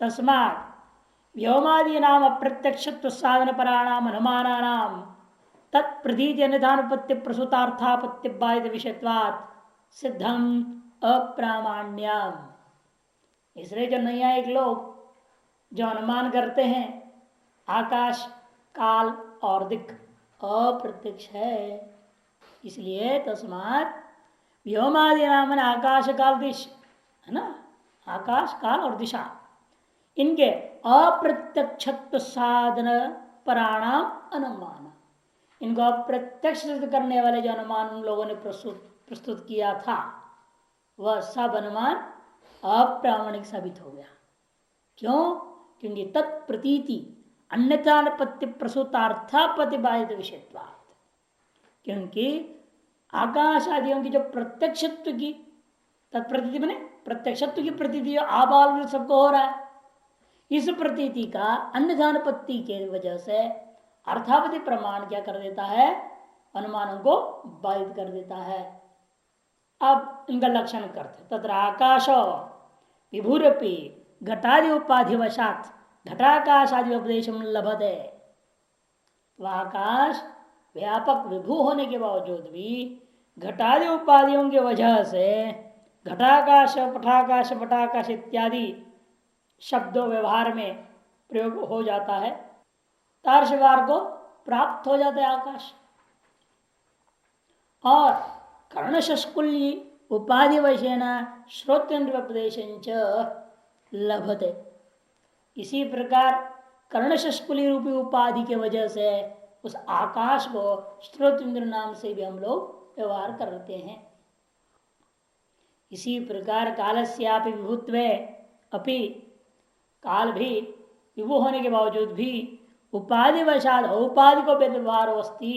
तस्मात् व्योमादि नाम अप्रत्यक्षत्व साधन पराणाम अनुमानानाम तत्प्रतीति अन्यथानुपत्ति प्रसूतार्थापत्ति बाधित विषयत्वात् सिद्धम अप्रामाण्यम। इसलिए जो नैयायिक लोग जो अनुमान करते हैं आकाश काल और दिक् अप्रत्यक्ष है, इसलिए तस्मात् व्योमादि नाम आकाश काल दिश है ना, आकाश काल और दिशा इनके अप्रत्यक्षत्व साधन पराणाम अनुमान, इनको अप्रत्यक्ष करने वाले जो अनुमान उन लोगों ने प्रस्तुत किया था वह सब अनुमान अप्रामाणिक साबित हो गया। क्यों? क्योंकि तत्प्रतीति अन्यथानुपत्ति प्रसूतार्थापतिबाधित विषयत्वात्, क्योंकि आकाश आदियों की जो प्रत्यक्षत्व की तत्प्रतीति बने प्रत्यक्षत्व की प्रतीति जो आबाल सबको हो रहा है, इस प्रतीति का अन्यथानुपत्ति के वजह से अर्थापति प्रमाण क्या कर देता है, अनुमानों को बाधित कर देता है। अब इनका लक्षण करते तत्र आकाश विभुरपि घटादि उपाधिवशात घटाकाश आदि उपदेश लभते। वह आकाश व्यापक विभू होने के बावजूद भी घटादि उपाधियों की वजह से घटाकाश पटाकाश पटाकाश इत्यादि शब्दों व्यवहार में प्रयोग हो जाता है, तार्श व्यवहार को प्राप्त हो जाता है आकाश। और कर्णशस्कुल्य उपाधि वशेन श्रोतेन्द्रोपदेश लभते। इसी प्रकार कर्णशस्कुली रूपी उपाधि के वजह से उस आकाश को श्रोतेन्द्र नाम से भी हम लोग व्यवहार करते हैं। इसी प्रकार कालस्यापि विभुत्वे अपि, काल भी विभु होने के बावजूद भी उपाधि वशात औपाधि को व्यवहार वस्ती,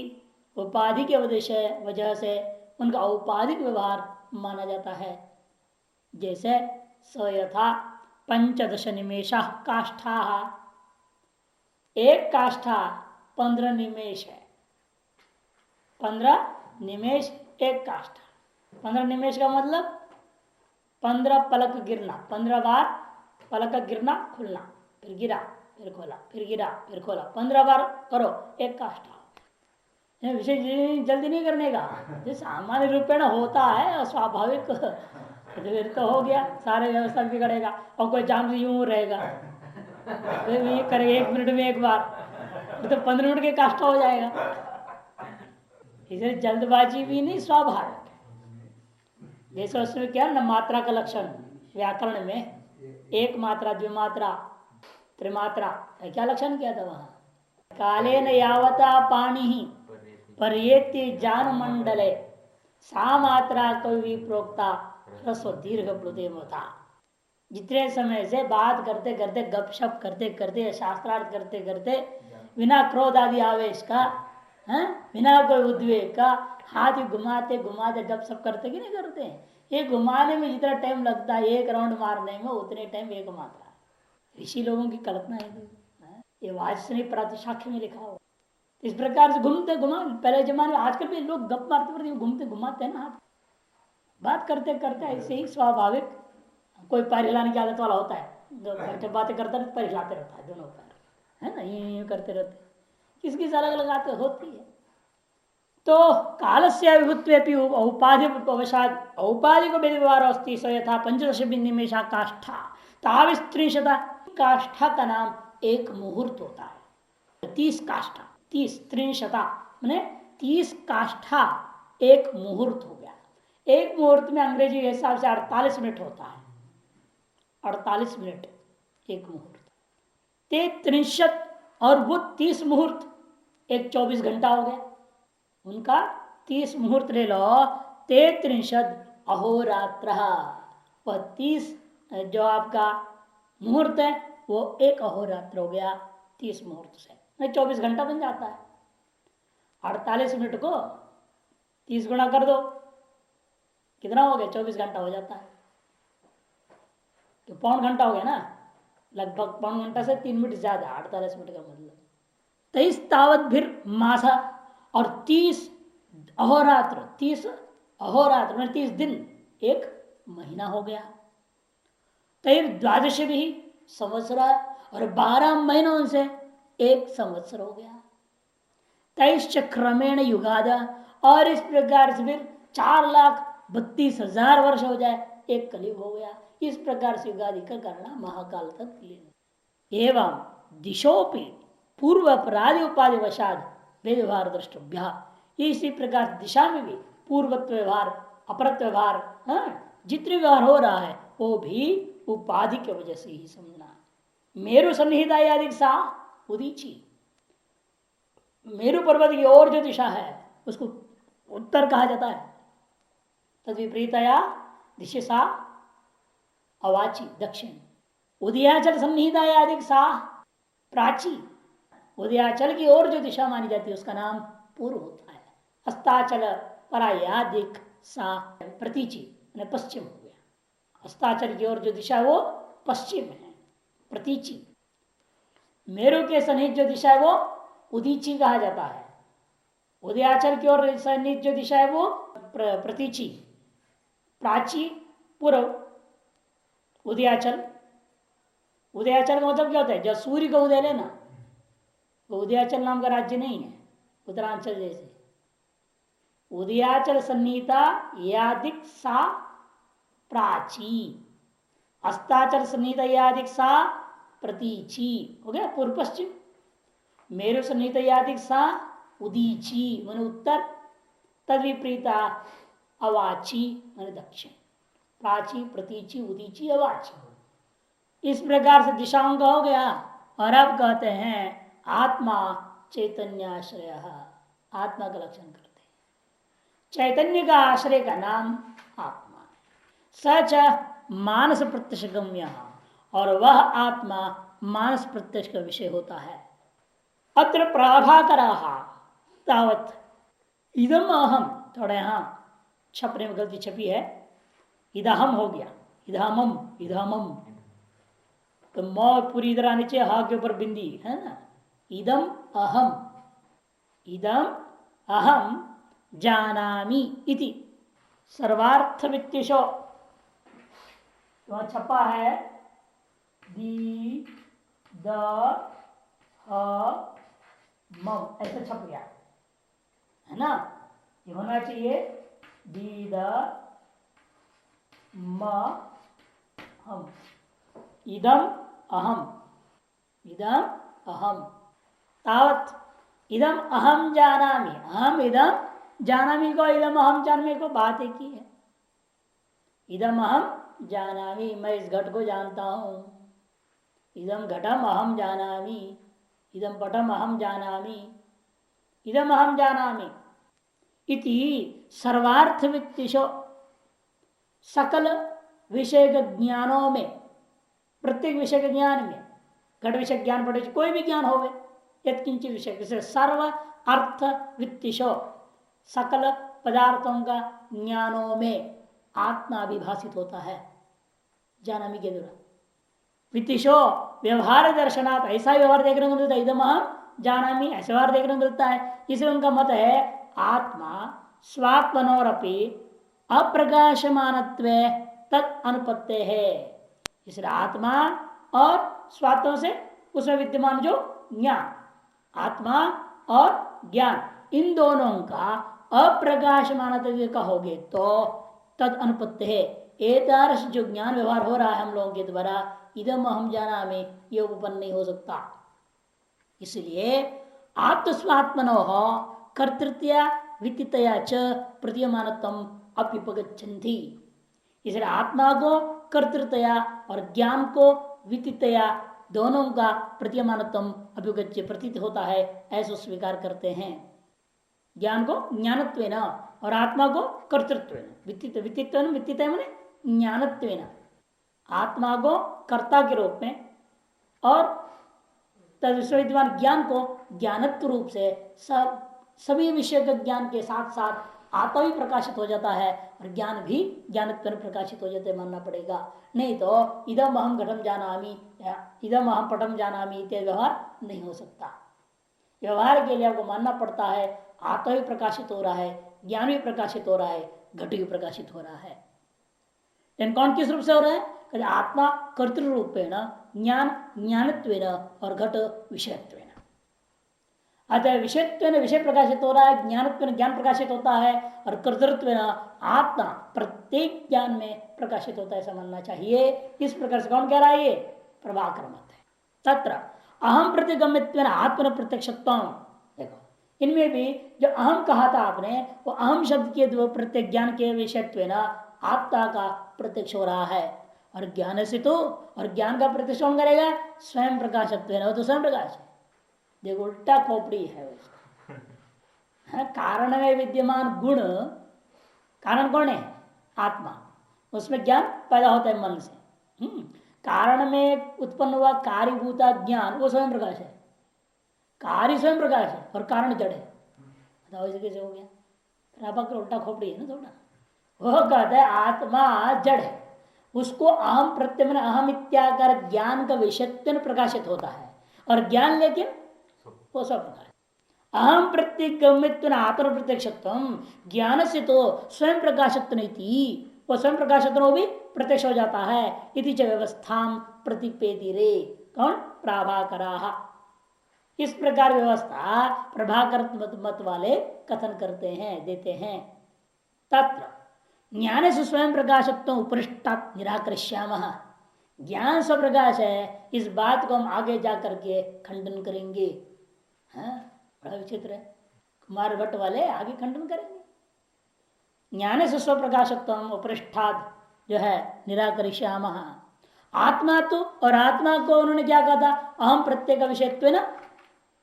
उपाधि के वजह से उनका औपाधिक व्यवहार माना जाता है। जैसे स यथा 15 निमेषा काष्ठा, एक काष्ठा 15 निमेष है। 15 निमेष एक काष्ठा। 15 निमेष का मतलब 15 पलक गिरना, 15 बार पलक का गिरना खुलना, फिर गिरा फिर खोला, फिर गिरा फिर खोला, 15 बार करो एक काष्ठा। विशेष जल्दी नहीं करने का, जो सामान्य रूपेण होता है स्वाभाविक फिर तो हो गया, सारे व्यवस्था बिगड़ेगा और कोई जाम से यूं रहेगा, फिर ये करेगा 1 मिनट में एक बार, तो 15 मिनट के काष्ठा हो जाएगा। इसे जल्दबाजी भी नहीं, स्वाभाविक। जैसे उसमें क्या न मात्रा का लक्षण व्याकरण में, एक मात्रा द्विमात्रा त्रिमात्रा, क्या लक्षण किया था वहां? कालेन यावता पानी ही पर्येति जान मंडले सा मात्रा कवि प्रोक्ता ह्रस्व दीर्घ प्लुतेमता। जितने समय से बात करते करते गपशप करते करते शास्त्रार्थ करते करते बिना क्रोध आदि आवेश का, बिना कोई उद्वेग का, हाथ घुमाते घुमाते गपशप करते कि नहीं करते हैं? ये घुमाने में जितना टाइम लगता है एक राउंड मारने में, उतने टाइम एक मात्रा है। ऋषि लोगों की कल्पना है, ये वाचस्पति प्रातिशाख्य में लिखा हो। इस प्रकार से घूमते घुमा, पहले जमाने में, आजकल भी लोग गप मारते घूमते घुमाते हैं ना, हाथ बात करते करते ऐसे ही स्वाभाविक। कोई पैर हिलाने की आदत वाला होता है, जब बातें करता है पैर हिलाते रहता है, दोनों पैर, है ना, यूं करते रहते, किसकी अलग अलग आदत होती है। तो काल से विभुत्वे औपाधि अवसाद औपाधि को व्यवहार अस्ति स यथा 15 निमेषा काष्ठा ताविस्त्रिशता। काष्ठा का नाम एक मुहूर्त होता है। 30 काष्ठा, 30 त्रिशता मैंने 30 काष्ठा एक मुहूर्त हो गया। एक मुहूर्त में अंग्रेजी के हिसाब से 48 मिनट होता है। 48 मिनट एक मुहूर्त। 33 और वो 30 मुहूर्त एक 24 घंटा हो गया। उनका 30 मुहूर्त ले लो, 33 अहोरात्र। वह 30 जो आपका मुहूर्त है वो एक अहोरात्र हो गया। 30 मुहूर्त से 24 घंटा बन जाता है। 48 मिनट को 30 गुणा कर दो, कितना हो गया? 24 घंटा हो जाता है। तो पौन घंटा हो गया ना, लगभग पौन घंटा से 3 मिनट ज्यादा, 48 मिनट का मतलब 23 तावत फिर मासा और 30 अहोरात्र, 30 अहोरात्र में 30 दिन एक महीना हो गया। तैर द्वादश भी संवत्सर और 12 महीनों से 1 संवत्सर हो गया। तैश्च क्रमेण युगाद, और इस प्रकार से फिर 4,32,000 वर्ष हो जाए, एक कलयुग हो गया। इस प्रकार से युगादि का करना महाकाल तक लेना। एवं दिशोपि पूर्व अपराधि उपाधि वशाद व्यवहार द्रष्टव्य, इसी प्रकार दिशा में भी पूर्वत्व व्यवहार अपरत्व व्यवहार, जितने व्यवहार हो रहा है वो भी उपाधि की वजह से ही समझना। मेरु सन्निहिता आदि सा उदीची, मेरु पर्वत की ओर जो दिशा है उसको उत्तर कहा जाता है। तद विपरीतया दिशा अवाची दक्षिण। उदयाचल सन्निहिता आदि सा प्राची, उदयाचल की ओर जो दिशा मानी जाती है उसका नाम पूर्व होता है। अस्ताचल परायादिक सा प्रतीची, पश्चिम हो गया। अस्ताचल की ओर जो दिशा है वो पश्चिम है, प्रतीची। मेरु के सन्निहित जो दिशा है वो उदीची कहा जाता है। उदयाचल की ओर सन्निहित जो दिशा है वो प्रतीची, प्राची पूर्व, उदयाचल। उदयाचल का मतलब क्या होता है? जब सूर्य का उदय लेना, तो उदयाचल नाम का राज्य नहीं है उत्तरांचल जैसे। उदयाचल सन्निहिता यादिक सा प्राची, अस्ताचल सन्निहिता यादिक सा प्रतीची हो गया पूर्व पश्चिम। मेरु सन्निहिता यादिक सा उदीची मन उत्तर, तद विपरीता अवाची मन दक्षिण। प्राची, प्रतीची, उदीची, अवाची, इस प्रकार से दिशाओं का हो गया। और अब कहते हैं आत्मा चैतन्याश्रय, आत्मा का लक्षण करते हैं। चैतन्य का आश्रय का नाम आत्मा है। सच मानस प्रत्यक्ष गम्य, और वह आत्मा मानस प्रत्यक्ष का विषय होता है। अत्र प्राभाकरा तावत इदम अहम, थोड़ा यहां छपने में गलती छपी है, इदहम हो गया, इदहमम इदहमम, तो मौ पूरी इधर आनी चाहिए, हा के ऊपर बिंदी है ना। इदम अहम, इदम अहम जानामि इति सर्वार्थ वित्तिशो, तो छपा है दी द ह मम, ऐसा छप गया है ना। ये होना चाहिए दी द म हम, इदम अहम, इदम अहम तावत इदम अहम जानामि, अहम इदम जानामि को इदम अहम जानने को बात एक ही है। इदम अहम जानामि, मैं इस घट को जानता हूं। इदम घटम अहम जानामि, इदम पटम अहम जानामि, इदम अहम जानामि इति सर्वार्थ वित्तिशो, सकल विषय के ज्ञानों में, प्रत्येक विषय के ज्ञान में, घट विषय ज्ञान पड़े कोई भी ज्ञान हो, यत्किंचित विषय, सर्व अर्थ वित्तिशो, सकल पदार्थों का ज्ञानों में आत्मा अभिभाषित होता है जानामि के द्वारा। वित्तिशो व्यवहार दर्शनात्, ऐसा व्यवहार देखने को मिलता है। इदम अहम जानामि ऐसा व्यवहार देखने को मिलता है। इसलिए उनका मत है आत्मा स्वात्मनोरपि अप्रकाशमानत्वे तत् अनुपत्ते है। इसलिए आत्मा और स्वात्म से उसमें विद्यमान जो ज्ञान, आत्मा और ज्ञान, इन दोनों का अप्रकाशमान कहोगे तो तद अनुपत्ति है। एतादृश जो ज्ञान व्यवहार हो रहा है हम लोगों के द्वारा, इदम अहम जाना में ये उपपन्न नहीं हो सकता। इसलिए आत्मस्वात्मनो कर्तृत्या वित्तया च प्रतीयमानत्वम अप्युपगच्छन्ति। इसलिए आत्मा को कर्तृतया और ज्ञान को वित्तया दोनों का प्रतीयमानत्वम अभ्युगच्य प्रतीत होता है, ऐसा स्वीकार करते हैं। ज्ञान को ज्ञानत्वेन और आत्मा को कर्तृत्वेन, वित्तित्व माने ज्ञानत्वेन, आत्मा को कर्ता के रूप में और तद्विषयविद्यमान ज्ञान को ज्ञानत्व रूप से सभी विषय के ज्ञान के साथ साथ आत्मा भी प्रकाशित हो जाता है और ज्ञान भी ज्ञानत्व प्रकाशित हो जाते मानना पड़ेगा। नहीं तो इदम अहम घटम जानामि, इदम अहम पटम जानामि इत्यादि व्यवहार नहीं हो सकता। व्यवहार के लिए आपको मानना पड़ता है आत्मा भी प्रकाशित हो रहा है, ज्ञान भी प्रकाशित हो रहा है, घट भी प्रकाशित हो रहा है। लेकिन कौन किस रूप से हो रहा है? आत्मा कर्तृरूपेण ज्ञान ज्ञानत्वेन और घट विषयत्वेन। अतः विषयत्वेन विषय प्रकाशित हो रहा है, ज्ञानत्वेन ज्ञान प्रकाशित होता है और कर्तृत्वेन आत्मा प्रत्येक ज्ञान में प्रकाशित होता है, ऐसा मानना चाहिए। इस प्रकार से कौन कह रहा है? ये प्रभाकर मत है। तत्र अहम प्रतिगम्यत्वेन आत्मन प्रत्यक्षत्व। देखो इनमें भी जो अहम कहा था आपने, वो अहम शब्द के द्वारा प्रत्येक ज्ञान के विषयत्वेन आत्मा का प्रत्यक्ष हो रहा है। और ज्ञान से तो, और ज्ञान का प्रत्यक्ष कौन करेगा? स्वयं प्रकाशत्वेन, वो तो स्वयं प्रकाश है। देखो उल्टा खोपड़ी है उसका। कारण में विद्यमान गुण, कारण कौन है? आत्मा। उसमें ज्ञान पैदा होता है मन से। कारण में उत्पन्न हुआ कार्यभूता ज्ञान, वो स्वयं प्रकाश है। कार्य स्वयं प्रकाश है और कारण जड़ है। बताओ इसे कैसे हो गया? फिर आप उल्टा खोपड़ी है ना थोड़ा। वह कहता है आत्मा जड़ है, उसको अहम प्रत्यय में अहम इत्याकार ज्ञान का विषयत्व प्रकाशित होता है, और ज्ञान लेकिन वो सब प्रकार अहम प्रत्येक आत्म प्रत्यक्षत्व। ज्ञान से तो स्वयं प्रकाशत्व नहीं थी, वो स्वयं प्रकाशत्व भी प्रत्यक्ष हो जाता है। इति च व्यवस्था प्रतिपेदी रे कौन? प्रभाकरा। इस प्रकार व्यवस्था प्रभाकर मत वाले कथन करते हैं, देते हैं। तत्र ज्ञान से स्वयं प्रकाशत्व उपरिष्टात निराकरिष्याम। ज्ञान स्व प्रकाश है, इस बात को हम आगे जाकर के खंडन करेंगे। बड़ा विचित्र है, कुमार भट्ट वाले आगे खंडन करेंगे। ज्ञान से स्व प्रकाशत्व उपरिष्ठात जो है निराकरिष्याम। आत्मा तो, और आत्मा को उन्होंने क्या कहा था? अहम प्रत्येक विषयत्व न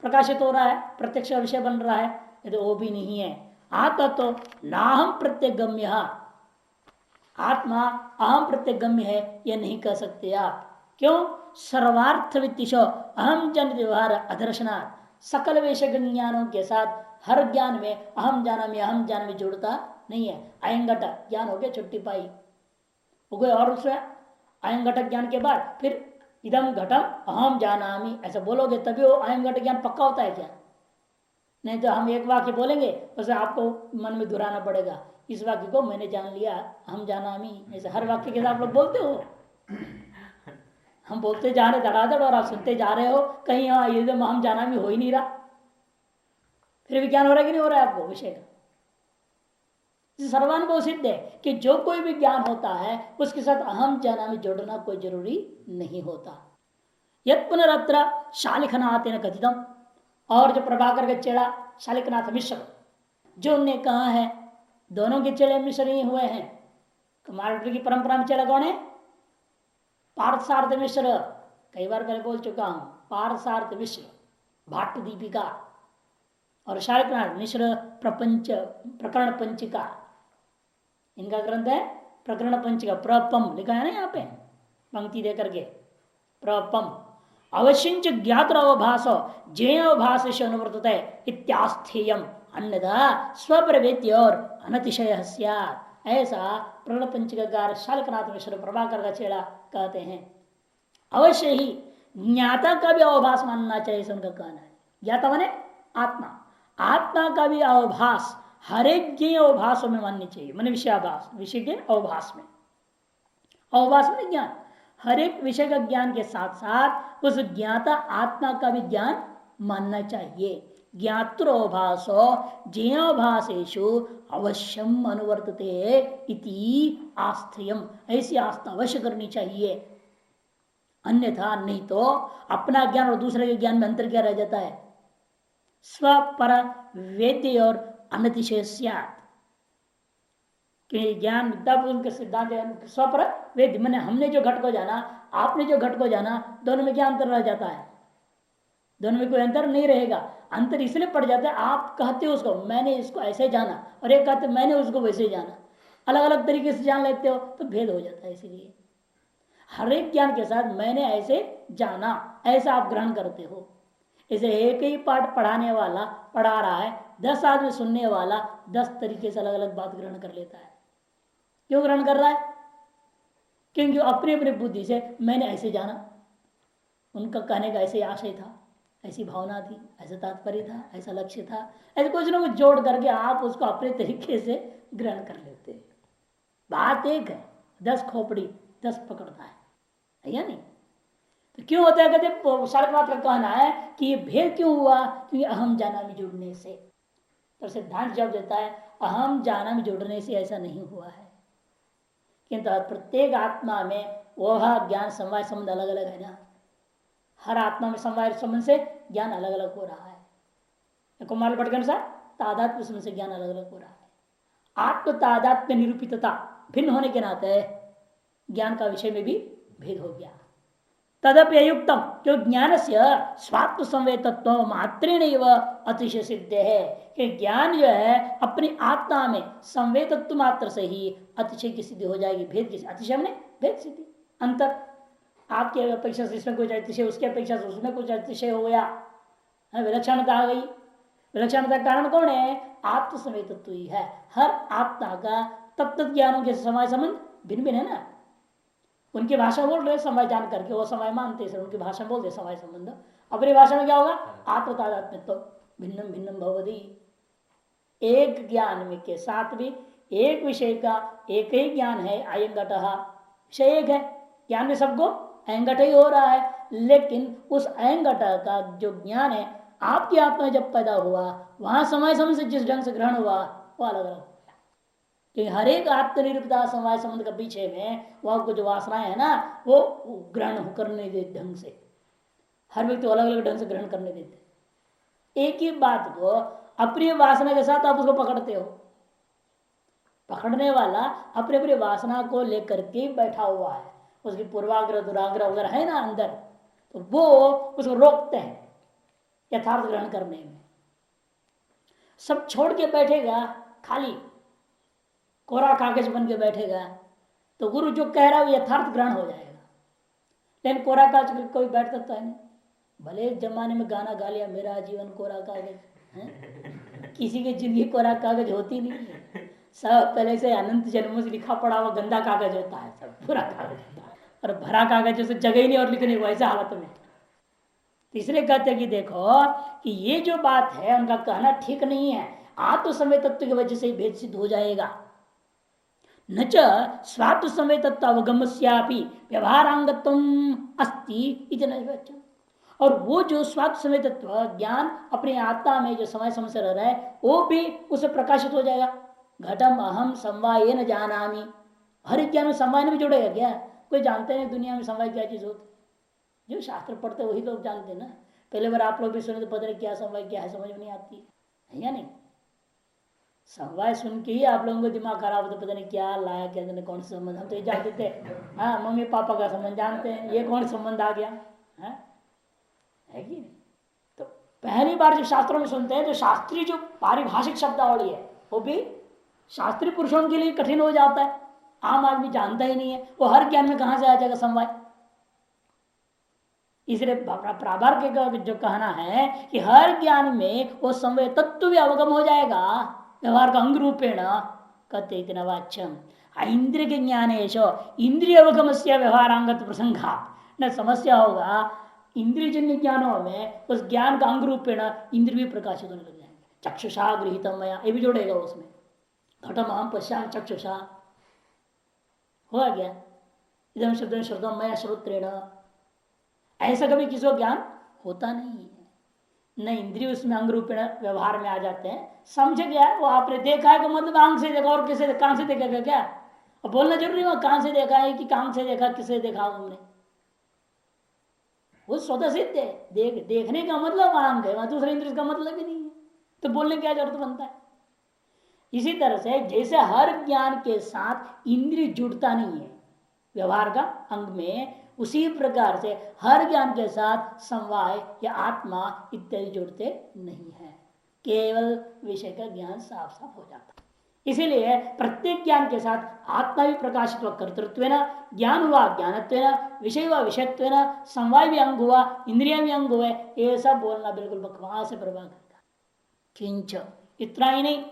प्रकाशित हो रहा है, प्रत्यक्ष विषय बन रहा है। यदि वो भी नहीं है आत्मा तो नाहम प्रत्येक गम्य, आत्मा अहम प्रत्येक गम्य है, यह नहीं कह सकते आप। क्यों? सर्वार्थ वित्तिशो अहम जन व्यवहार अदर्शनात्। सकल विषय ज्ञानों के साथ हर ज्ञान में अहम जाना में अहम ज्ञान में जुड़ता नहीं है। अयंगट ज्ञान हो गया, छुट्टी पाई हो गए, और उसमें अयंगट ज्ञान के बाद फिर इदम घटम अहम जानामि ऐसा बोलोगे तभी वो अयंगट ज्ञान पक्का होता है क्या? नहीं तो हम एक वाक्य बोलेंगे, उसे आपको मन में दोहराना पड़ेगा। इस वाक्य को मैंने जान लिया, हम जानामि, ऐसे हर वाक्य के साथ आप लोग बोलते हो। हम बोलते जा रहे धड़ाधड़ और आप सुनते जा रहे हो, कहीं हाँ ये हम जानामि हो ही नहीं रहा। फिर भी ज्ञान हो रहा है कि नहीं हो रहा है आपको विषय का? सर्वानुभव सिद्ध है कि जो कोई भी ज्ञान होता है उसके साथ अहम जानामि जोड़ना कोई जरूरी नहीं होता। यद पुनरत्र शालिखनाथ कथितम, और जो प्रभाकर के चेड़ा शालिकनाथ मिश्र जो उनने कहा है, दोनों के चेड़े मिश्र ही हुए हैं। कुमारभट्ट की परंपरा में चेड़ा कौन है? पार्थसार्थ मिश्र। कई बार पहले बोल चुका हूं, पार्थसार्थ मिश्र भाट्ट दीपिका, और शालिकनाथ मिश्र प्रपंच प्रकरण पंचिका, इनका ग्रंथ है प्रकरण पंचिका। प्रपम लिखा है ना यहाँ पे पंक्ति दे करके, प्रपम अवश्यंच ज्ञात अवभाष जय अवभाष अनुवर्तते इत्यास्थेयम अन्यथा स्वप्रवेद्य और अनतिशय स्यात्। ऐसा प्रण पंचकार शालकनाथ मिश्र प्रभाकर का चेड़ा कहते हैं। अवश्य ही ज्ञाता का भी अवभाष मानना चाहिए, उनका कहना है। ज्ञाता माने आत्मा, आत्मा का भी अवभाष हर एक ज्ञ अवभाषों में माननी चाहिए। माने विषयाभास, विषय के अवभाष में, अवभाष में ज्ञान, हर एक विषय का ज्ञान के साथ साथ उस ज्ञाता आत्मा का भी ज्ञान मानना चाहिए। ज्ञातृभाषो ज्ञाभाषेषु अवश्यम अनुवर्तते इति आस्थेयम, ऐसी आस्था अवश्य करनी चाहिए। अन्यथा नहीं तो अपना ज्ञान और दूसरे के ज्ञान में अंतर क्या रह जाता है? स्व पर वेद्य और अनतिशय स्यात्। ज्ञान तब उनके सिद्धांत स्वपर वेद्य, मैंने हमने जो घट को जाना, आपने जो घट को जाना, दोनों में क्या अंतर रह जाता है? दोनों में कोई अंतर नहीं रहेगा। अंतर इसलिए पड़ जाता है, आप कहते हो उसको मैंने इसको ऐसे जाना, और एक कहते मैंने उसको वैसे जाना, अलग अलग तरीके से जान लेते हो तो भेद हो जाता है। इसीलिए हर एक ज्ञान के साथ मैंने ऐसे जाना, ऐसा आप ग्रहण करते हो। इसे एक ही पाठ पढ़ाने वाला पढ़ा रहा है, 10 आदमी सुनने वाला 10 तरीके से अलग अलग बात ग्रहण कर लेता है। क्यों ग्रहण कर रहा है? क्योंकि अपनी अपनी बुद्धि से मैंने ऐसे जाना, उनका कहने का ऐसे आशय था, ऐसी भावना थी, ऐसा तात्पर्य था, ऐसा लक्ष्य था, ऐसे कुछ ना कुछ जोड़ करके आप उसको अपने तरीके से ग्रहण कर लेते हैं। बात एक है, 10 खोपड़ी 10 पकड़ता है। है या नहीं? तो क्यों होता है? कहते शार्कनाथ का कहना है कि ये भेद क्यों हुआ? क्योंकि अहम जाना में जुड़ने से। तो सिद्धांत जब देता है अहम जाना में जुड़ने से ऐसा नहीं हुआ है, किंतु प्रत्येक आत्मा में वह ज्ञान समवाय संबंध अलग अलग है ना। हर आत्मा में समवाय संबंध से ज्ञान अलग अलग हो रहा है। कुमार भट्ट के अनुसार तादात्म्य संबंध से ज्ञान अलग अलग हो रहा है। आत्म तादात्म्य निरूपितता भिन्न होने के नाते ज्ञान का विषय में भी भेद हो गया। तदप्युक्तम जो ज्ञान से स्वात्म संवेदत्व मात्रेण अतिशय सिद्ध है कि ज्ञान जो है अपनी आत्मा में संवेदत्व मात्र से ही अतिशय की सिद्धि हो जाएगी। भेद की अतिशय में भेद सिद्धि अंतर, आपकी अपेक्षा से इसमें कुछ अतिशय, उसकी अपेक्षा से उसमें कुछ अतिशय हो गया, विलक्षणता आ गई। विलक्षणता का कारण कौन है? आत्म संवेदत्व ही है। हर आत्मा का तत्व ज्ञानों के समय संबंध भिन्न भिन्न है ना। उनकी भाषा बोल रहे समय जान करके वो समय मानते हैं, उनकी भाषा बोलते समय संबंध। अपनी भाषा में क्या होगा? आत्मतादात्म्य भिन्नम भिन्नम भवति। एक ज्ञान में के साथ भी एक विषय का एक ही ज्ञान है। अयं घटः विषय एक है, ज्ञान में सबको अयं घट ही हो रहा है, लेकिन उस अयं घट का जो ज्ञान है आपकी आत्मा जब पैदा हुआ वहां समय समय से जिस ढंग से ग्रहण हुआ वो अलग अलग। कि हर एक आत्मनिर्भरता समवाय संबंध के पीछे में वह कुछ वासनाएं है ना, वो ग्रहण करने देते ढंग से। हर व्यक्ति अलग अलग ढंग से ग्रहण करने देते। एक ही बात को अपनी वासना के साथ आप उसको पकड़ते हो। पकड़ने वाला अपने अपनी वासना को लेकर के बैठा हुआ है, उसकी पूर्वाग्रह दुराग्रह वगैरह है ना अंदर, तो वो उसको रोकते हैं यथार्थ ग्रहण करने में। सब छोड़ के बैठेगा, खाली कोरा कागज बन के बैठेगा, तो गुरु जो कह रहा है वो यथार्थ ग्रहण हो जाएगा। लेकिन कोरा कागज कोई बैठ सकता है नहीं। भले जमाने में गाना गा लिया मेरा जीवन कोरा कागज है, किसी की जिंदगी कोरा कागज होती नहीं है। सब पहले से अनंत जन्मों से लिखा पड़ा हुआ गंदा कागज होता है, सब पूरा कागज होता है, और भरा कागज जैसे जगह ही नहीं और लिखने को ऐसे हालत में। तीसरे कहते हैं कि देखो कि ये जो बात है उनका कहना ठीक नहीं है। आत्म समय तत्व की वजह से भेद सिद्ध हो जाएगा। न च स्वात्म समय तत्व अवगम्यापि व्यवहारांगत्वम अस्ति इति न वचन। और वो जो स्वात्म समय तत्व ज्ञान अपने आत्मा में जो समय समय से रह रहा है वो भी उसे प्रकाशित हो जाएगा। घटम अहम समवाय न जानामि, हर एक ज्ञान में समवाय में भी जुड़ेगा क्या? कोई जानते हैं दुनिया में समवाय क्या चीज होती? जो शास्त्र पढ़ते वही लोग जानते हैं ना। पहले बार आप लोग भी सुने तो पता नहीं क्या समवाय क्या है, समझ में नहीं आती है या नहीं। समवाय सुन के ही आप लोगों को दिमाग खराब होता, पता नहीं क्या लाया क्या नहीं, कौन सा संबंध। हम तो ये जानते थे, हाँ मम्मी पापा का संबंध जानते हैं, ये कौन संबंध आ गया है कि नहीं। तो पहली बार जब शास्त्रों में सुनते हैं तो शास्त्रीय जो पारिभाषिक शब्दावली है वो भी शास्त्रीय पुरुषों के लिए कठिन हो जाता है। आम आदमी जानता ही नहीं है, वो हर ज्ञान में कहां से आ जाएगा समवाय। इसलिए प्राभार के जो कहना है कि हर ज्ञान में वो समवाय तत्व भी अवगम हो जाएगा व्यवहार का अंग रूपेण। कहते इतना वाच्यम इंद्रिय के ज्ञान इंद्रिय अवगम से व्यवहारांगत प्रसंगा न समस्या होगा। इंद्रिय जन्य ज्ञानों में उस ज्ञान का अंग रूपेण इंद्रिय भी प्रकाशित होने लग जाएंगे। चक्षुषा गृहीतम मया, ये भी जोड़ेगा उसमें। घटम अहम पश्याम चक्षुषा हुआ गया, इधम शब्द श्रुतम मया श्रोत्रेण। ऐसा कभी किसी को ज्ञान होता नहीं है, न इंद्रिय उसमें अंग रूपेण व्यवहार में आ जाते हैं। समझ गया वो आपने देखा है का मतलब आंख से देखा, और किसे कान से देखेगा क्या? अब बोलना जरूरी है कान से देखा है कि कान से देखा, किसे देखा तुमने? वो स्वतः सिद्ध है। देखने का मतलब आंख है, वहां दूसरे इंद्रिय का मतलब ही नहीं है, तो बोलने क्या जरूरत बनता है। इसी तरह से जैसे हर ज्ञान के साथ इंद्रिय जुड़ता नहीं है व्यवहार का अंग में, उसी प्रकार से हर ज्ञान के साथ समवाय या आत्मा इत्यादि जुड़ते नहीं है। केवल विषय का ज्ञान साफ साफ हो जाता है। इसीलिए प्रत्येक ज्ञान के साथ आत्मा भी प्रकाशित हुआ कर्तृत्व, ज्ञान हुआ ज्ञानत्व, विषय हुआ विषयत्व, समवाय भी अंग हुआ, इंद्रिया भी अंग हुए। ये सब बोलना बिल्कुल बकवास से प्रभाव करता। किंच इतना ही नहीं,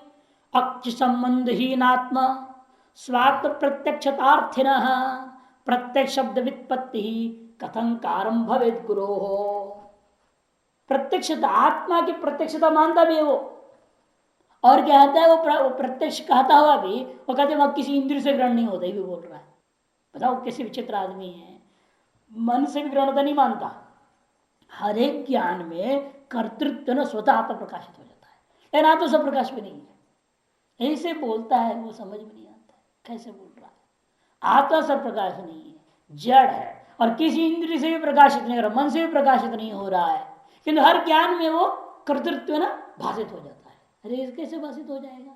अक्ष संबंधहीनात्मा स्वात्म प्रत्यक्षतार्थिन प्रत्यक्ष शब्द व्युत्पत्ति कथं कारम भवेद गुरो हो। प्रत्यक्षता आत्मा की प्रत्यक्षता मानता भी है वो, और कहता है वो प्रत्यक्ष कहता हुआ भी वो कहते वह किसी इंद्रिय से ग्रहण नहीं होता, भी बोल रहा है। बताओ कैसे विचित्र आदमी है। मन से भी ग्रहणता नहीं मानता। हर एक ज्ञान में कर्तृत्व न स्वतः आत्मा प्रकाशित हो जाता है, लेकिन आत्मा सब प्रकाश भी नहीं है। ऐसे बोलता है, वो समझ में नहीं आता कैसे बोल रहा है। आत्मा सब प्रकाश नहीं है, जड़ है, और किसी इंद्रिय से भी प्रकाशित नहीं हो रहा, मन से भी प्रकाशित नहीं हो रहा है, किंतु हर ज्ञान में वो कर्तृत्व ना भाषित हो जाता है। अरे कैसे भाषित हो जाएगा?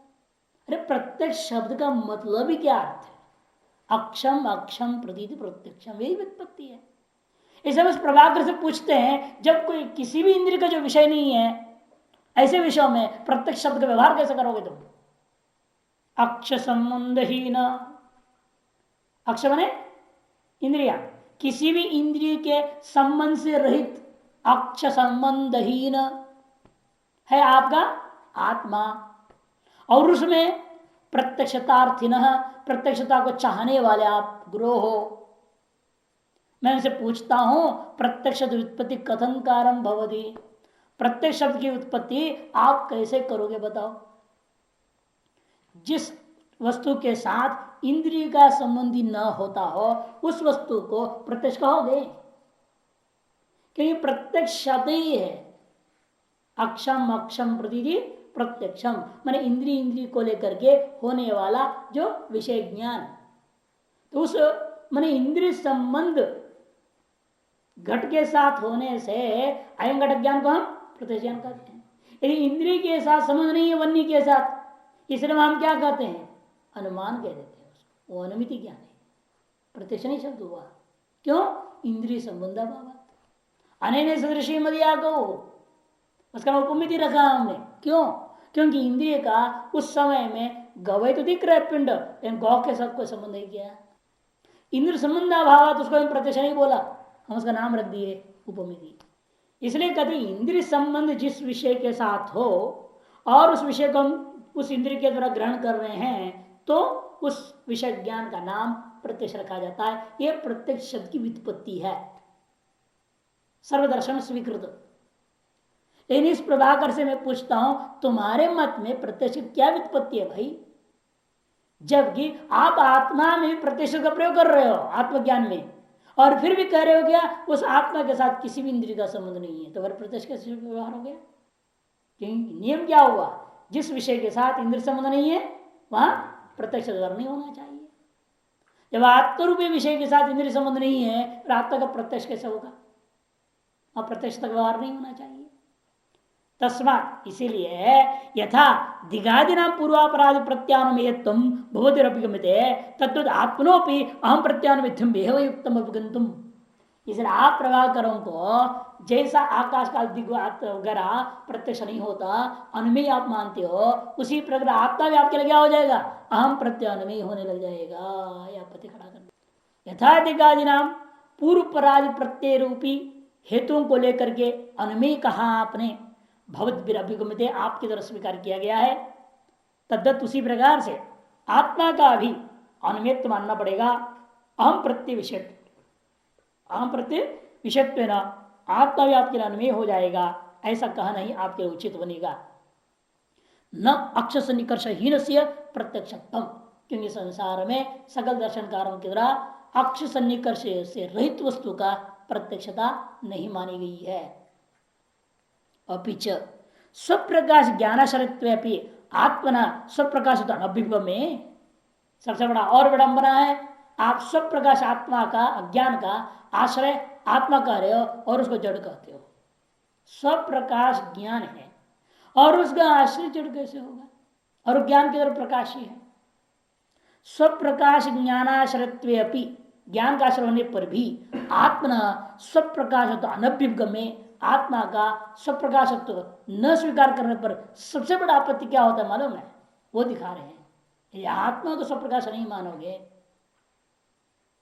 अरे प्रत्यक्ष शब्द का मतलब ही क्या अर्थ है? अक्षम अक्षम प्रतीति प्रत्यक्षम, यही व्युत्पत्ति है। इसे उस प्रभाकर से पूछते हैं, जब कोई किसी भी इंद्रिय का जो विषय नहीं है, ऐसे विषयों में प्रत्यक्ष शब्द का व्यवहार कैसे करोगे तुम? अक्ष संबंध ही न, अक्ष माने इंद्रिया, किसी भी इंद्रिय के संबंध से रहित, अक्ष संबंधहीन है आपका आत्मा। और उसमें प्रत्यक्षतार्थिन, प्रत्यक्षता को चाहने वाले आप गुरु हो। मैं उनसे पूछता हूं, प्रत्यक्ष उत्पत्ति कथन कारम भवति, प्रत्यक्ष शब्द की उत्पत्ति आप कैसे करोगे बताओ? जिस वस्तु के साथ इंद्रिय का संबंधी न होता हो उस वस्तु को प्रत्यक्ष कहोगे, क्योंकि प्रत्यक्ष शब्द ही है अक्षम अक्षम प्रतीति प्रत्यक्षम, माने इंद्रिय इंद्रिय को लेकर के होने वाला जो विषय ज्ञान। तो उस माने इंद्रिय संबंध घट के साथ होने से अयं घट ज्ञान को हम प्रत्यक्ष ज्ञान कहते हैं। यदि इंद्रिय के साथ संबंध नहीं है वन्य के साथ, इसलिए हम क्या कहते हैं? अनुमान कह देते हैं उसको, वो अनुमिति ज्ञान है, प्रत्यक्ष नहीं शब्द हुआ। क्यों? इंद्रिय संबंध अनैन सदृशी मदिया गो, उसका उपमिति रखा हमने। क्यों? क्योंकि इंद्रिय का उस समय में गवय तो दिख रहा है पिंड, लेकिन गौ के साथ कोई संबंध नहीं किया। इंद्र संबंध अभाव, उसको हम प्रत्यक्ष नहीं बोला, हम उसका नाम रख दिए उपमिति। इसलिए कहते इंद्रिय संबंध जिस विषय के साथ हो और उस विषय को हम उस इंद्रिय के द्वारा ग्रहण कर रहे हैं, तो उस विषय ज्ञान का नाम प्रत्यक्ष रखा जाता है। यह प्रत्यक्ष शब्द की व्युत्पत्ति है, सर्वदर्शन स्वीकृत। लेकिन इस प्रभाकर से मैं पूछता हूं, तुम्हारे मत में प्रत्यक्ष क्या व्युत्पत्ति है भाई? जबकि आप आत्मा में प्रत्यक्ष का प्रयोग कर रहे हो आत्मज्ञान में, और फिर भी कह रहे हो क्या उस आत्मा के साथ किसी भी इंद्रिय का संबंध नहीं है, तो फिर प्रत्यक्ष कैसे व्यवहार हो गया? क्योंकि नियम क्या हुआ? जिस विषय के साथ इंद्रिय संबंध नहीं है वहां प्रत्यक्ष व्यवहार नहीं होना चाहिए। जब आत्मरूपी विषय के साथ इंद्रिय संबंध नहीं है, फिर आत्मा का प्रत्यक्ष कैसे होगा? और प्रत्यक्ष तक व्यवहार नहीं होना चाहिए। तस्मात् इसीलिए यथा दिगादिना पूर्वापराध प्रत्यानुमेयत्व भवतिरभिगम्यते तद्वत् आत्मनोपि अहम प्रत्यानुमिथ्यम बेहवयुक्तम अभिगंतुम। इसलिए आप प्रभाकरों को जैसा आकाश काल दिग्वात वगैरह प्रत्यक्ष नहीं होता, अनुमेय आप मानते हो, उसी प्रकार आत्मा भी आपके लिए क्या हो जाएगा? अहम प्रत्यानुमेय होने लग जाएगा। या पति खड़ा कर यथा दिगादिना पूर्व पराध प्रत्यय रूपी हेतुओं को लेकर के अनुमेय कहा आपने, भवद अभिगम्यते आपकी तरफ स्वीकार किया गया है। तद्दत उसी प्रकार से आत्मा का भी अनुमेय मानना पड़ेगा। अहम प्रत्यय विषय, अहम प्रत्यय विषयत्व न आत्मा भी आपके लिए अनुमेय हो जाएगा, ऐसा कहना ही आपके उचित बनेगा। न अक्ष सन्निकर्ष हीन से प्रत्यक्षत्म, क्योंकि संसार में सकल दर्शनकारों के द्वारा अक्ष सन्निकर्ष से रहित वस्तु का प्रत्यक्षता नहीं मानी गई है। अपिच स्वप्रकाश ज्ञानाश्रयत्वे आत्मना स्वप्रकाश अभिगम में सबसे बड़ा और विडंबना है, आप स्वप्रकाश आत्मा का अज्ञान का आश्रय आत्मा कह रहे हो और उसको जड़ कहते हो। स्वप्रकाश ज्ञान है और उसका आश्रय जड़ कैसे होगा? और ज्ञान की तरफ प्रकाश ही है। स्वप्रकाश ज्ञानाश्रयत्वे अपि, ज्ञान का आश्रय होने पर भी आत्मना स्वप्रकाश अनभ्युगम में आत्मा का स्वप्रकाशत्व न स्वीकार करने पर सबसे बड़ा आपत्ति क्या होता है मालूम है? वो दिखा रहे हैं। यदि आत्मा को स्वप्रकाश नहीं मानोगे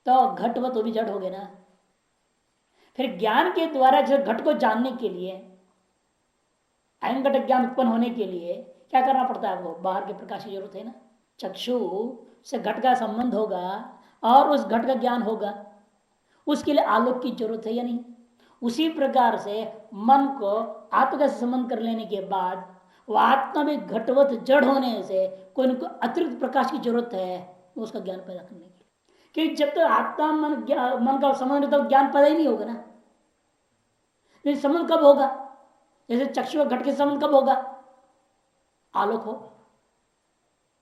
तो घटवत वो भी जड़ हो गए ना। फिर ज्ञान के द्वारा जब घट को जानने के लिए, अयं घट ज्ञान उत्पन्न होने के लिए क्या करना पड़ता है? आपको बाहर के प्रकाश की जरूरत है ना। चक्षु से घट का संबंध होगा और उस घट का ज्ञान होगा, उसके लिए आलोक की जरूरत है या नहीं? उसी प्रकार से मन को आत्मा का संबंध कर लेने के बाद वो आत्मा में घटवत जड़ होने से कोई उनको अतिरिक्त प्रकाश की जरूरत है उसका ज्ञान पैदा करने के लिए। कि जब तक आत्मा मन का संबंध तो ज्ञान पैदा ही नहीं होगा ना। लेकिन संबंध कब होगा? जैसे चक्षु और घट के संबंध कब होगा? आलोक हो,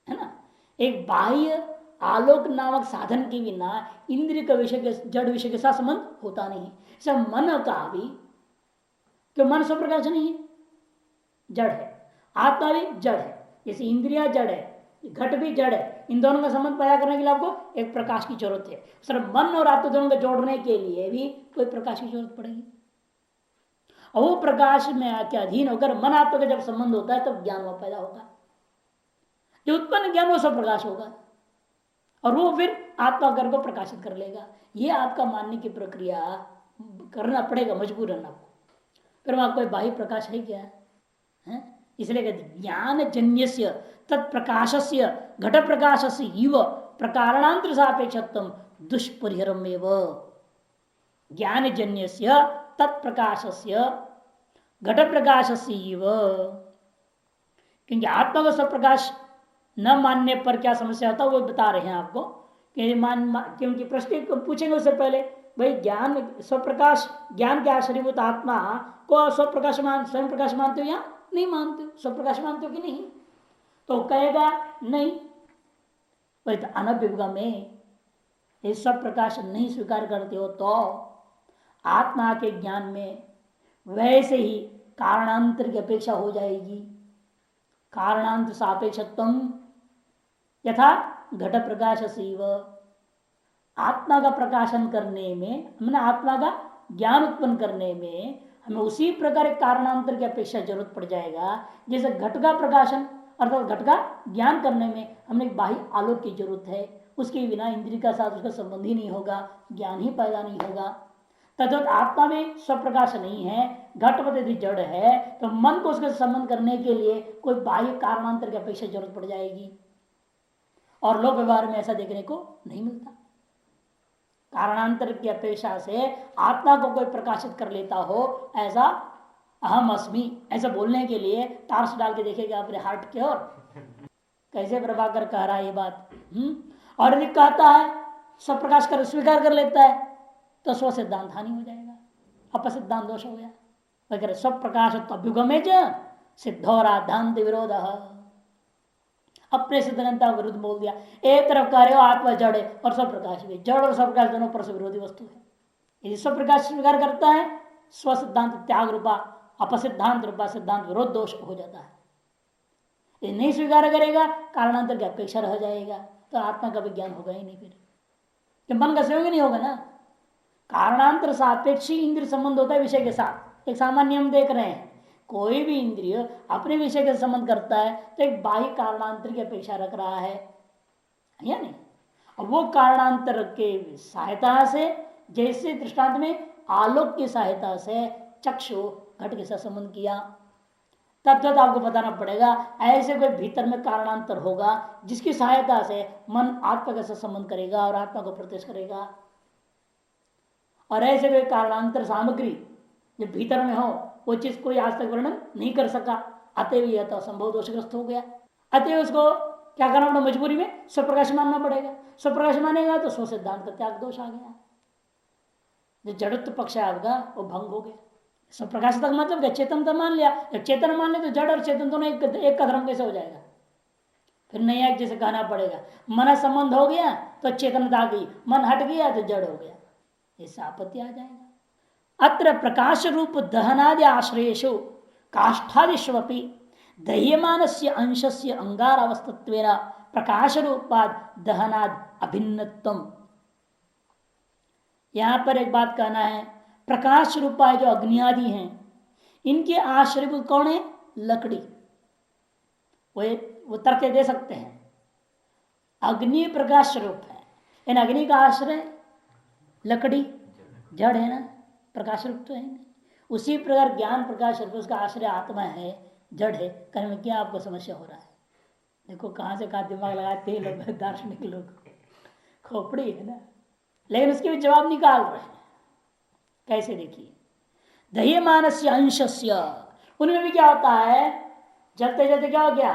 है ना। एक बाह्य आलोक नामक साधन के बिना इंद्रिय का विषय के जड़ विषय के साथ संबंध होता नहीं। सब मन का भी, क्यों मन स्वप्रकाश नहीं है, जड़ है। आत्मा भी जड़ है, जैसे इंद्रिया जड़ है, घट भी जड़ है। इन दोनों का संबंध पैदा करने के लिए आपको एक प्रकाश की जरूरत है। सिर्फ मन और आत्मा दोनों को जोड़ने के लिए भी कोई प्रकाश की जरूरत पड़ेगी। और वो प्रकाश में के अधीन होकर मन आत्मा का जब संबंध होता है तब तो ज्ञान वह पैदा होगा। जो उत्पन्न ज्ञान वो सब प्रकाश होगा और वो फिर आत्मा घर को प्रकाशित कर लेगा। ये आपका मानने की प्रक्रिया करना पड़ेगा, मजबूर रहना। फिर वहां कोई बाह्य प्रकाश है क्या है? इसलिए कहते ज्ञान जन्य तत्प्रकाशस्य घट प्रकाशस्य इव प्रकारणांतर सापेक्षत्वम दुष्परिहरम एवं। ज्ञान जन्य तत्प्रकाशस्य घट प्रकाशस्य इव, क्योंकि आत्मा को स्वप्रकाश न मानने पर क्या समस्या होता है वो बता रहे हैं आपको। क्योंकि प्रश्न पूछेंगे उससे पहले, भाई ज्ञान स्वप्रकाश, ज्ञान के आश्रयभूत आत्मा को स्वप्रकाश स्वयं प्रकाश मानते हो या नहीं मानते हो? स्वप्रकाश मानते हो कि नहीं? तो कहेगा नहीं। तो अनभिज्ञ में ये सब प्रकाश नहीं स्वीकार करते हो तो आत्मा के ज्ञान में वैसे ही कारणांतर की अपेक्षा हो जाएगी। कारणांतर सापेक्षत्वम यथा घट प्रकाश सीव। आत्मा का प्रकाशन करने में, हमने आत्मा का ज्ञान उत्पन्न करने में हमें उसी प्रकार एक कारणांतर की अपेक्षा जरूरत पड़ जाएगा जैसे घट का प्रकाशन अर्थात घट का ज्ञान करने में हमने एक बाह्य आलोक की जरूरत है। उसके बिना इंद्रिय का साथ उसका संबंध ही नहीं होगा, ज्ञान ही पैदा नहीं होगा। तद्वत आत्मा में स्वप्रकाश नहीं है, घटवत यदि जड़ है तो मन को उसके संबंध करने के लिए कोई बाह्य कारणांतर की अपेक्षा जरूरत पड़ जाएगी। और लोक व्यवहार में ऐसा देखने को नहीं मिलता। कारणांतर की अपेक्षा से आत्मा को कोई प्रकाशित कर लेता हो, ऐसा अहम अस्मि ऐसा बोलने के लिए टार्च डाल के देखेगा अपने हार्ट के ओर, कैसे प्रभाकर कह रहा है ये बात। और यदि कहता है सब प्रकाश कर स्वीकार कर लेता है तो स्व सिद्धांत हानि हो जाएगा, अपसिद्धांत दोष हो गया। वगैरह सब प्रकाश अभ्युगमे सिद्धोराधांत विरोध, अपने सिद्धांता विरुद्ध बोल दिया। एक तरफ कह रहे हो आत्मा जड़ है और सब प्रकाश भी, जड़ और सब प्रकाश दोनों पर से विरोधी वस्तु है। यदि सब प्रकाश स्वीकार करता है स्व सिद्धांत त्याग रूपा अपसिद्धांत रूपा सिद्धांत विरोध दोष हो जाता है। यदि नहीं स्वीकार करेगा कारणांतर की अपेक्षा रह जाएगा तो आत्मा का विज्ञान होगा ही नहीं। फिर तो मन का संयोग नहीं होगा ना। कारणांतर सापेक्षी इंद्रिय संबंध होता है विषय के साथ। एक सामान्य हम देख रहे हैं, कोई भी इंद्रिय अपने विषय के संबंध करता है तो एक बाह्य कारणांतर की अपेक्षा रख रहा है या नहीं। अब वो कारणांतर के सहायता से, जैसे दृष्टांत में आलोक की सहायता से चक्षु घट के साथ संबंध किया, तब तक आपको बताना पड़ेगा ऐसे कोई भीतर में कारणांतर होगा जिसकी सहायता से मन आत्मा के साथ संबंध करेगा और आत्मा को प्रत्यक्ष करेगा। और ऐसे कोई कारणांतर सामग्री जो भीतर में हो वो चीज कोई आज तक वर्णन नहीं कर सका, अतएव यह तो संभव दोषग्रस्त हो गया। अतएव उसको क्या करना पड़ा, मजबूरी में स्वप्रकाश मानना पड़ेगा। स्वप्रकाश मानेगा तो स्व सिद्धांत का त्याग दोष आ गया, जो जड़त्व पक्ष है आपका वो भंग हो गया। स्वप्रकाश तक मतलब क्या, चेतन तो मान लिया। जब चेतन मान लिया तो जड़ और चेतन दोनों एक का धर्म कैसे हो जाएगा? फिर नहीं एक जैसे कहना पड़ेगा। मन संबंध हो गया तो चेतनता आ गई, मन हट गया तो जड़ हो गया, ऐसा आपत्ति आ जाएगा। अत्र प्रकाश रूप दहनादि आश्रयेषु काष्ठादिष्वपि दह्यमानस्य अंशस्य अंगारावस्थत्वेन प्रकाश रूपाद दहनाद अभिन्नत्वम। यहां पर एक बात कहना है, प्रकाश रूपा जो अग्नि आदि हैं इनके आश्रय कौन है? लकड़ी। वो तर्क दे सकते हैं अग्नि प्रकाश रूप है, इन अग्नि का आश्रय लकड़ी जड़ है ना, प्रकाश रूप तो है नहीं। उसी प्रकार ज्ञान प्रकाश रूप उसका आश्रय आत्मा है, जड़ है। कहने में क्या आपको समस्या हो रहा है? देखो कहां से कहा दिमाग लगाते हैं लोग, दार्शनिक लोग, खोपड़ी है ना। लेकिन उसके भी जवाब निकाल रहे हैं। कैसे? देखिए, दह्यमानस्य अंशस्य, उनमें भी क्या होता है, जलते जलते क्या हो गया,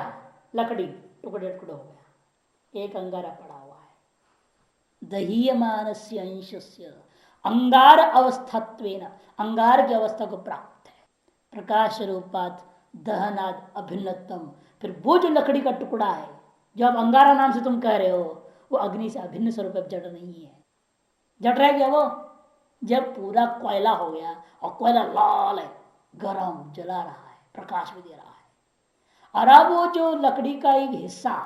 लकड़ी टुकड़े टुकड़े हो गया, एक अंगारा पड़ा हुआ है। दहीयमानस्य अंशस्य अंगार अवस्थत्वेन, अंगार की अवस्था को प्राप्त है। प्रकाश रूपात दहनाद अभिन्नतम, फिर वो जो लकड़ी का टुकड़ा है जो आप अंगारा नाम से तुम कह रहे हो, वो अग्नि से अभिन्न स्वरूप जड़ नहीं है। जड़ रह गया वो जब पूरा कोयला हो गया और कोयला लाल है, गरम जला रहा है, प्रकाश भी दे रहा है। और अब वो जो लकड़ी का एक हिस्सा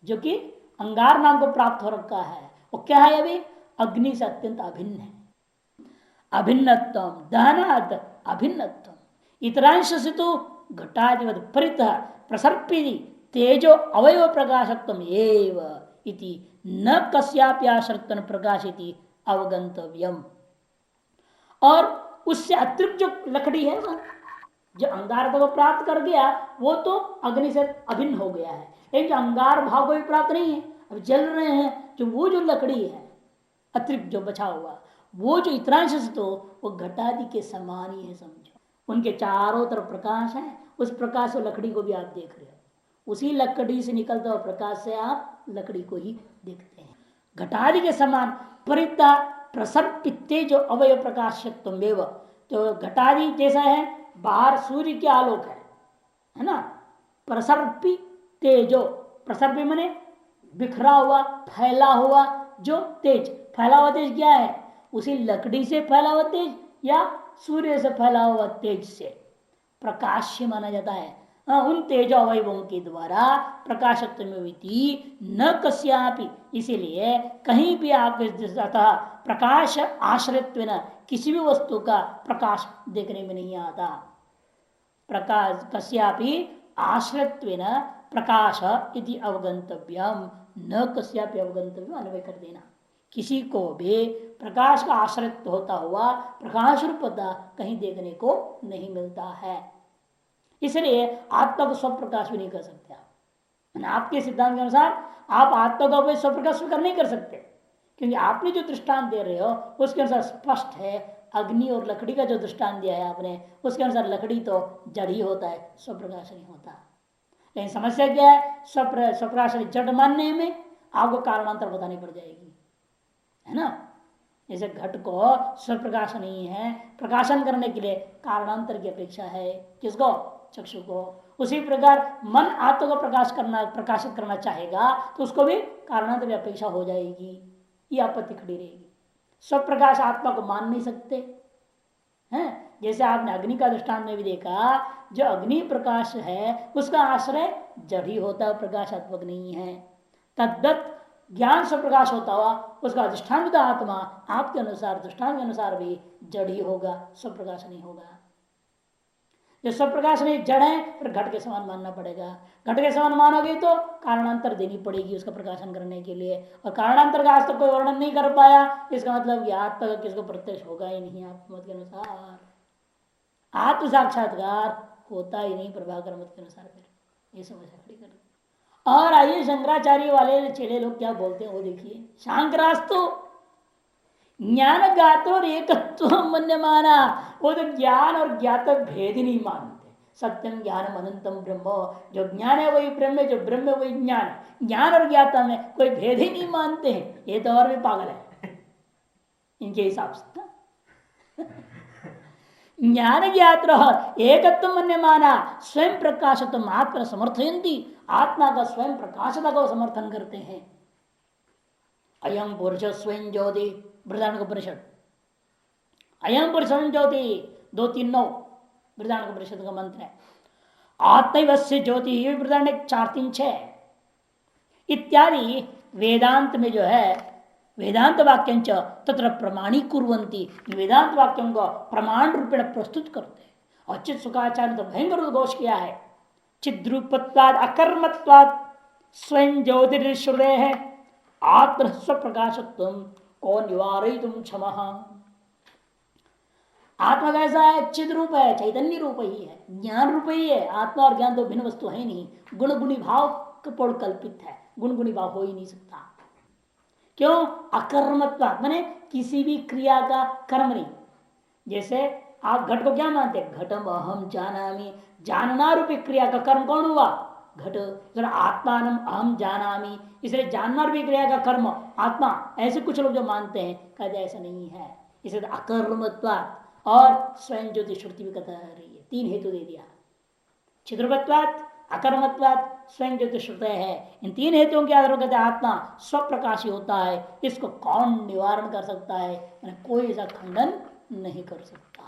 जो कि अंगार नाम को प्राप्त हो रखा है, वो क्या है? अभी अग्नि से अत्यंत अभिन्न है। अभिन्नतम दहनाद अभिन्नतम इतरांश से तो घटाधिवत परित प्रसर्पी तेजो अवयव प्रकाशत्व एव इति न कस्यापि आश्रितन प्रकाशिति अवगंतव्यम। और उससे अतिरिक्त जो लकड़ी है ना, जो अंगार को प्राप्त कर गया वो तो अग्नि से अभिन्न हो गया है, लेकिन जो अंगार भाव को भी प्राप्त नहीं है, अब जल रहे हैं, जो वो जो लकड़ी है अतिरिक्त जो बचा हुआ, वो जो इतरांश से तो वो घटादि के समान ही है। समझो उनके चारों तरफ प्रकाश है, उस प्रकाश और लकड़ी को भी आप देख रहे हो, उसी लकड़ी से निकलता हुआ प्रकाश से आप लकड़ी को ही देखते हैं। घटादि के समान परिता प्रसर्पिते जो अवय प्रकाशत्व, तो घटादि जैसा है, बाहर सूर्य के आलोक है ना, प्रसर्पी तेजो, प्रसर्पी मने बिखरा हुआ फैला हुआ जो तेज, फैला हुआ तेज क्या है? उसी लकड़ी से फैला हुआ तेज या सूर्य से फैला हुआ तेज से प्रकाश्य माना जाता है। उन तेज अवयवों के द्वारा प्रकाशत्व में न कस्यापि, इसीलिए कहीं भी आप अतः प्रकाश आश्रित्व न, किसी भी वस्तु का प्रकाश देखने में नहीं आता। प्रकाश कस्यापि आश्रित्व न प्रकाश इति अवगंतव्यम, न कस्यापि अवगंतव्य अन्वय कर देना। किसी को भी प्रकाश का आश्रित होता हुआ प्रकाश रूपता कहीं देखने को नहीं मिलता है। इसलिए आत्मा को स्वप्रकाश भी नहीं कर सकते आप। आपके सिद्धांत के अनुसार आप आत्मा का स्वप्रकाश स्वीकार नहीं कर सकते, क्योंकि आपने जो दृष्टांत दे रहे हो उसके अनुसार स्पष्ट है, अग्नि और लकड़ी का जो दृष्टांत दिया है आपने, उसके अनुसार लकड़ी तो जड़ ही होता है, स्वप्रकाश नहीं होता। लेकिन समस्या क्या है? स्वप्रकाश जड़ मानने में आपको कारणांतर बतानी पड़ जाएगी, है ना। जैसे घट को स्वप्रकाश नहीं है, प्रकाशन करने के लिए कारणांतर की अपेक्षा है, किसको? चक्षु को। उसी प्रकार मन आत्मा को प्रकाशित करना चाहेगा तो उसको भी कारणांतर की अपेक्षा हो जाएगी, ये आपत्ति खड़ी रहेगी। स्वप्रकाश आत्मा को मान नहीं सकते हैं। जैसे आपने अग्नि का दृष्टांत में भी देखा, जो अग्नि प्रकाश है उसका आश्रय जड़ ही होता है, प्रकाशात्मक नहीं है। तद्दत ज्ञान स्वप्रकाश होता हुआ उसका अधिष्ठान आत्मा आपके अनुसार दृष्टांत के अनुसार भी जड़ ही होगा, स्वप्रकाश नहीं होगा। जो स्वप्रकाश नहीं जड़ है, फिर घट के समान मानना पड़ेगा। घट के समान मानोगे तो कारणांतर देनी पड़ेगी उसका प्रकाशन करने के लिए, और कारणांतर का आज तक कोई वर्णन नहीं कर पाया, इसका मतलब कि आज तक किसको प्रत्यक्ष होगा ही नहीं। आपके मत के अनुसार आत्म साक्षात्कार होता ही नहीं प्रभाकर मत के अनुसार, फिर ये समस्या खड़ी कर। और आइए शंकराचार्य वाले चेले लोग क्या बोलते हैं वो देखिए। शांकरास्तु ज्ञान ज्ञात और एकत्व मन्य माना, वो तो ज्ञान और ज्ञात भेद ही नहीं मानते। सत्यम ज्ञानम अनंतम ब्रह्म, जो ज्ञान है वही ब्रह्म है, जो ब्रह्म है वही ज्ञान है। ज्ञान और ज्ञाता में कोई भेद ही नहीं मानते हैं। ये तो और भी पागल है इनके हिसाब से। ज्ञान ज्ञात एकत्व मन्य माना, स्वयं प्रकाशत्व आत्मा समर्थयंती, आत्मा का स्वयं प्रकाशता को समर्थन करते हैं। अयम पुरुष स्वयं ज्योति, बृहदारण्यक, अयम पुरुष स्वयं ज्योति 2-3-9 बृहदारण्यक का मंत्र है। आत्मैवस्य ज्योति, ये बृहदारण्यक 4-3-6 इत्यादि वेदांत में जो है, वेदांत वाक्यंच तत्र प्रमाणी कुर्वन्ति, वेदांत वाक्यों को प्रमाण रूपेण प्रस्तुत करते हैं। और चित्त सुखाचार्य तो भयंकर उद्घोष किया है, चिद्रूपत्वाद अकर्मत्वाद स्वयं ज्योतिर्श्रुते है आत्म स्वप्रकाशत्व को निवारयितुम क्षमः। आत्मा कैसा है? चिद रूप है, चैतन्य रूप ही है, ज्ञान रूप ही है। आत्मा और ज्ञान तो भिन्न वस्तु है नहीं, गुण गुणी भाव कपोल कल्पित है, गुण गुणी भाव हो ही नहीं सकता। क्यों? अकर्मत्व माने किसी भी क्रिया का कर्म नहीं। जैसे आप घट को क्या मानते हैं? घटम अहम जानामि, जानना रूपी क्रिया का कर्म कौन हुआ? घट आत्मान अहम जानामी, इसलिए जानना भी क्रिया का कर्म आत्मा, ऐसे कुछ लोग जो मानते हैं कहते ऐसा नहीं है। इसे अकर्मत्वात् और स्वयं ज्योति श्रुति भी कथा रही है, तीन हेतु दे दिया। छिद्रवत्वात्, अकर्मत्वात्, स्वयं ज्योति श्रुत है। इन तीन हेतुओं के आधार पर कहते आत्मा स्वप्रकाशी होता है। इसको कौन निवारण कर सकता है? कोई ऐसा खंडन नहीं कर सकता।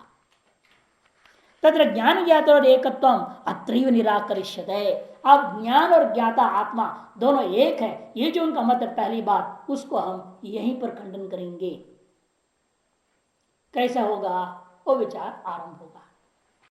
तत्र ज्ञान ज्ञात और एकत्व अत्रैव निराकरिष्यते। अब ज्ञान और ज्ञाता आत्मा दोनों एक है, ये जो उनका मत है पहली बात, उसको हम यहीं पर खंडन करेंगे। कैसा होगा वो विचार आरंभ होगा।